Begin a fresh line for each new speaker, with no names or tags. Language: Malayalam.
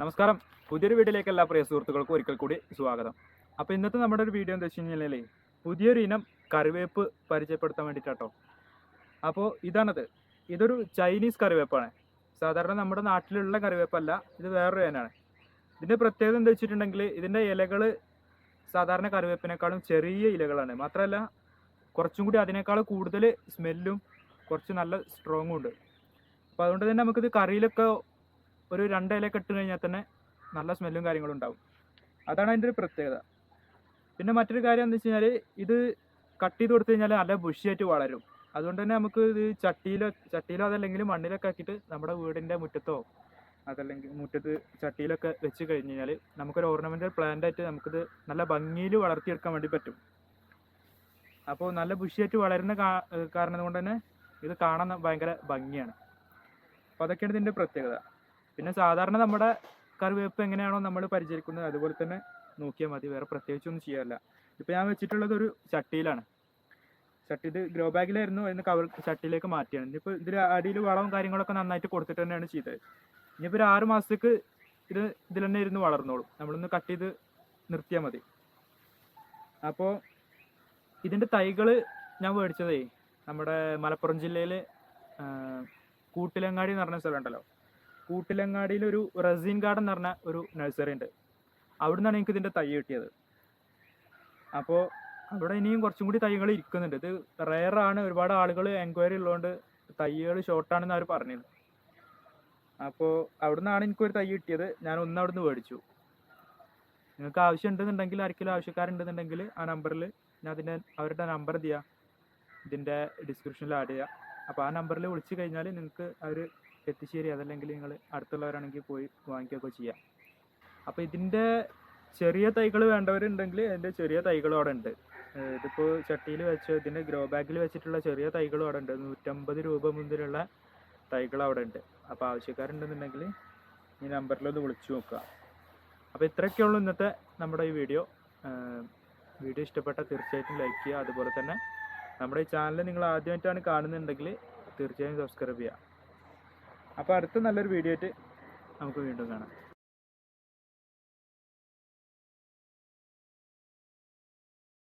നമസ്കാരം. പുതിയൊരു വീഡിയോയിലേക്ക് എല്ലാ പ്രിയ സുഹൃത്തുക്കൾക്കും ഒരിക്കൽ കൂടി സ്വാഗതം. അപ്പോൾ ഇന്നത്തെ നമ്മുടെ ഒരു വീഡിയോ എന്താ വെച്ച് കഴിഞ്ഞാൽ പുതിയൊരു ഇനം കറിവേപ്പ് പരിചയപ്പെടുത്താൻ വേണ്ടിയിട്ടാട്ടോ. അപ്പോൾ ഇതൊരു ചൈനീസ് കറിവേപ്പാണ്. സാധാരണ നമ്മുടെ നാട്ടിലുള്ള കറിവേപ്പല്ല, ഇത് വേറൊരു ഇനമാണ്. ഇതിൻ്റെ പ്രത്യേകത എന്താ വെച്ചിട്ടുണ്ടെങ്കിൽ ഇതിൻ്റെ ഇലകൾ സാധാരണ കറിവേപ്പിനേക്കാളും ചെറിയ ഇലകളാണ്. മാത്രമല്ല കുറച്ചും കൂടി അതിനേക്കാൾ കൂടുതൽ സ്മെല്ലും കുറച്ച് നല്ല സ്ട്രോങ്ങും ഉണ്ട്. അപ്പോൾ അതുകൊണ്ട് തന്നെ നമുക്കിത് കറിയിലൊക്കെ ഒരു 2 ഇലയൊക്കെ ഇട്ട് കഴിഞ്ഞാൽ തന്നെ നല്ല സ്മെല്ലും കാര്യങ്ങളും ഉണ്ടാവും. അതാണ് അതിൻ്റെ ഒരു പ്രത്യേകത. പിന്നെ മറ്റൊരു കാര്യം എന്താ വെച്ച് കഴിഞ്ഞാൽ ഇത് കട്ട് ചെയ്ത് കൊടുത്തു കഴിഞ്ഞാൽ നല്ല ബുഷിയായിട്ട് വളരും. അതുകൊണ്ട് തന്നെ നമുക്ക് ഇത് ചട്ടിയിലോ അതല്ലെങ്കിൽ മണ്ണിലൊക്കെ ആക്കിയിട്ട് നമ്മുടെ വീടിൻ്റെ മുറ്റത്തോ അതല്ലെങ്കിൽ മുറ്റത്ത് ചട്ടിയിലൊക്കെ വെച്ച് കഴിഞ്ഞ് കഴിഞ്ഞാൽ നമുക്കൊരു ഓർണമെൻ്റൽ പ്ലാന്റ് ആയിട്ട് നമുക്കിത് നല്ല ഭംഗിയിൽ വളർത്തിയെടുക്കാൻ വേണ്ടി പറ്റും. അപ്പോൾ നല്ല ബുഷിയായിട്ട് വളരുന്ന കാരണം കൊണ്ട് തന്നെ ഇത് കാണാൻ ഭയങ്കര ഭംഗിയാണ്. അപ്പോൾ അതൊക്കെയാണ് ഇതിൻ്റെ പ്രത്യേകത. പിന്നെ സാധാരണ നമ്മുടെ കറിവേപ്പ് എങ്ങനെയാണോ നമ്മൾ പരിചരിക്കുന്നത് അതുപോലെ തന്നെ നോക്കിയാൽ മതി, വേറെ പ്രത്യേകിച്ചൊന്നും ചെയ്യാറില്ല. ഇപ്പോൾ ഞാൻ വെച്ചിട്ടുള്ളത് ഒരു ചട്ടിയിലാണ്. ഇത് ഗ്രോ ബാഗിലായിരുന്നു, അതിന് ചട്ടിയിലേക്ക് മാറ്റിയാണ്. ഇനിയിപ്പോൾ ഇതിൽ അടിയിൽ വളവും കാര്യങ്ങളൊക്കെ നന്നായിട്ട് കൊടുത്തിട്ട് തന്നെയാണ് ചെയ്തത്. ഇനിയിപ്പോൾ ഒരു 6 മാസത്തേക്ക് ഇതിൽ തന്നെ ഇരുന്ന് വളർന്നോളും. നമ്മളൊന്ന് കട്ട് ചെയ്ത് നിർത്തിയാൽ മതി. അപ്പോൾ ഇതിൻ്റെ തൈകൾ ഞാൻ മേടിച്ചതേ നമ്മുടെ മലപ്പുറം ജില്ലയിൽ കൂട്ടിലങ്ങാടി എന്ന് പറഞ്ഞ സ്ഥലം ഉണ്ടല്ലോ, കൂട്ടിലങ്ങാടിയിൽ ഒരു റസീൻ ഗാർഡൻ എന്ന് പറഞ്ഞ ഒരു നഴ്സറി ഉണ്ട്. അവിടെ നിന്നാണ് എനിക്ക് ഇതിൻ്റെ തൈ കിട്ടിയത്. അപ്പോൾ അവിടെ ഇനിയും കുറച്ചും കൂടി തൈകൾ ഇരിക്കുന്നുണ്ട്. ഇത് റെയറാണ്, ഒരുപാട് ആളുകൾ എൻക്വയറി ഉള്ളതുകൊണ്ട് തൈകൾ ഷോർട്ടാണെന്ന് അവർ പറഞ്ഞത്. അപ്പോൾ അവിടെ നിന്നാണ് എനിക്കൊരു തൈ കിട്ടിയത്. ഞാൻ ഒന്ന് അവിടെ നിന്ന് മേടിച്ചു. നിങ്ങൾക്ക് ആവശ്യം ഉണ്ടെന്നുണ്ടെങ്കിൽ, ആർക്കെങ്കിലും ആവശ്യക്കാരുണ്ടെന്നുണ്ടെങ്കിൽ ആ നമ്പറിൽ ഞാൻ അവരുടെ നമ്പർ ഇതിൻ്റെ ഡിസ്ക്രിപ്ഷനിൽ ആഡ് ചെയ്യാം. അപ്പോൾ ആ നമ്പറിൽ വിളിച്ച് കഴിഞ്ഞാൽ നിങ്ങൾക്ക് അവർ എത്തിശ്ശേരി അതല്ലെങ്കിൽ നിങ്ങൾ അടുത്തുള്ളവരാണെങ്കിൽ പോയി വാങ്ങിക്കുകയൊക്കെ ചെയ്യാം. അപ്പോൾ ഇതിൻ്റെ ചെറിയ തൈകൾ വേണ്ടവരുണ്ടെങ്കിൽ അതിൻ്റെ ചെറിയ തൈകളും അവിടെ ഉണ്ട്. ഇതിപ്പോൾ ചട്ടിയിൽ ഇതിൻ്റെ ഗ്രോ ബാഗിൽ വെച്ചിട്ടുള്ള ചെറിയ തൈകളും അവിടെ ഉണ്ട്. 150 രൂപ മുതലുള്ള തൈകൾ അവിടെ ഉണ്ട്. അപ്പോൾ ആവശ്യക്കാരുണ്ടെന്നുണ്ടെങ്കിൽ ഈ നമ്പറിലൊന്ന് വിളിച്ചു നോക്കുക. അപ്പോൾ ഇത്രയൊക്കെയുള്ളൂ ഇന്നത്തെ നമ്മുടെ ഈ വീഡിയോ. വീഡിയോ ഇഷ്ടപ്പെട്ടാൽ തീർച്ചയായിട്ടും ലൈക്ക് ചെയ്യുക. അതുപോലെ തന്നെ നമ്മുടെ ഈ ചാനൽ നിങ്ങൾ ആദ്യമായിട്ടാണ് കാണുന്നുണ്ടെങ്കിൽ തീർച്ചയായും സബ്സ്ക്രൈബ് ചെയ്യുക. അപ്പോൾ അടുത്ത നല്ലൊരു വീഡിയോ ആയിട്ട് നമുക്ക് വീണ്ടും കാണാം.